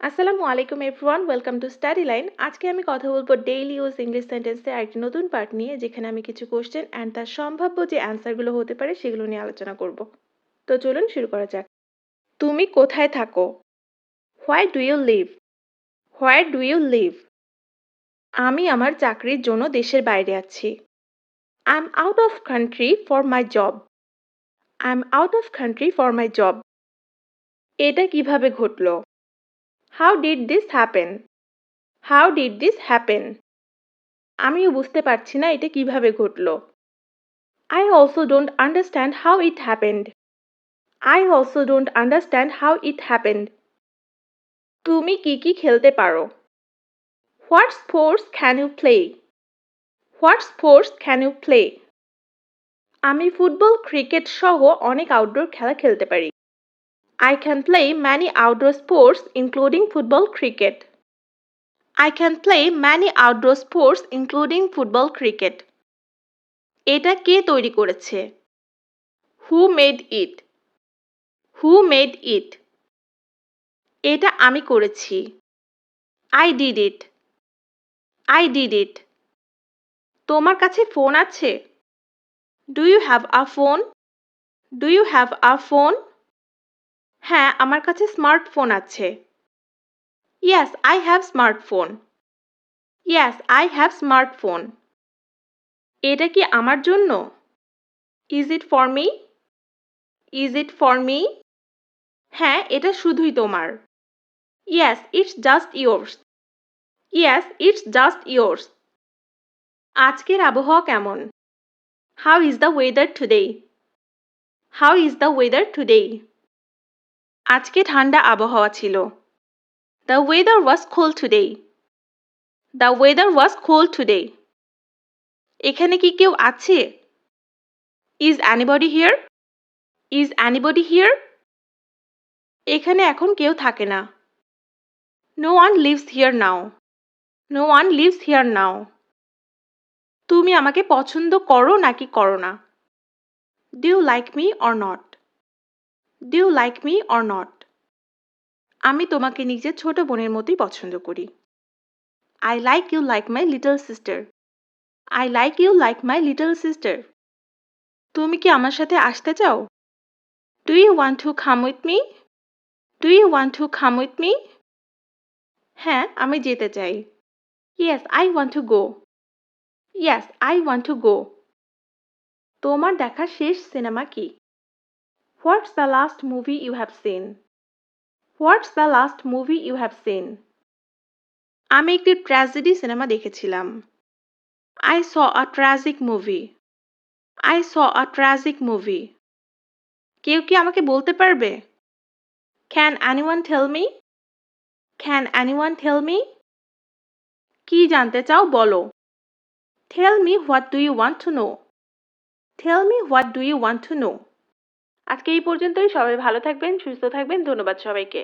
আসসালামু আলাইকুম everyone, welcome to স্টাডিলাইন। আজকে আমি কথা বলবো ডেইলি ইউজ ইংলিশ সেন্টেন্সের আরেকটি নতুন পার্ট নিয়ে, যেখানে আমি কিছু কোশ্চেন অ্যান্ড তার সম্ভাব্য যে অ্যান্সারগুলো হতে পারে সেগুলো নিয়ে আলোচনা করব। তো চলুন শুরু করা যাক। তুমি কোথায় থাকো? Where do you live? Where do you live? আমি আমার চাকরির জন্য দেশের বাইরে আছি। I am out of country for my job. I am out of country for my job. এটা কিভাবে ঘটলো? How did this happen? How did this happen? আমিও বুঝতে পারছি না এটা কিভাবে ঘটলো। I also don't understand how it happened. I also don't understand how it happened. তুমি কি খেলতে পারো? What sports can you play? What sports can you play? আমি ফুটবল, ক্রিকেট সহ অনেক আউটডোর খেলা খেলতে পারি। I can play many outdoor sports including football, cricket. I can play many outdoor sports including football, cricket. এটা কে তৈরি করেছে? Who made it? Who made it? এটা আমি করেছি। I did it. I did it. তোমার কাছে ফোন আছে? Do you have a phone? Do you have a phone? হ্যাঁ, আমার কাছে স্মার্টফোন আছে। Yes, I have smartphone. Yes, I have smartphone. এটা কি আমার জন্য? Is it for me? Is it for me? হ্যাঁ, এটা শুধুই তোমার। Yes, it's just yours. Yes, it's just yours. আজকের আবহাওয়া কেমন? How is the weather today? How is the weather today? আজকে ঠান্ডা আবহাওয়া ছিল। The weather was cold today. The weather was cold today. এখানে কি কেউ আছে? Is anybody here? Is anybody here? এখানে এখন কেউ থাকে না। No one lives here now. No one lives here now. তুমি আমাকে পছন্দ করো নাকি করো না? Do you like me or not? Do you like me or not? আমি তোমাকে নিজের ছোট বোনের মতোই পছন্দ করি। I like you like my little sister. I like you like my little sister. তুমি কি আমার সাথে আসতে চাও? Do you want to come with me? Do you want to come with me? হ্যাঁ, আমি যেতে চাই। Yes, I want to go. Yes, I want to go. তোমার দেখা শেষ সিনেমা কি? What's the last movie you have seen? What's the last movie you have seen? আমি একটি ট্র্যাজেডি সিনেমা দেখেছিলাম। I saw a tragic movie. I saw a tragic movie. কেউ কি আমাকে বলতে পারবে? Can anyone tell me? Can anyone tell me? কি জানতে চাও বলো? Tell me what do you want to know? Tell me what do you want to know? আজকে এই পর্যন্তই। সবাই ভালো থাকবেন, সুস্থ থাকবেন। ধন্যবাদ সবাইকে।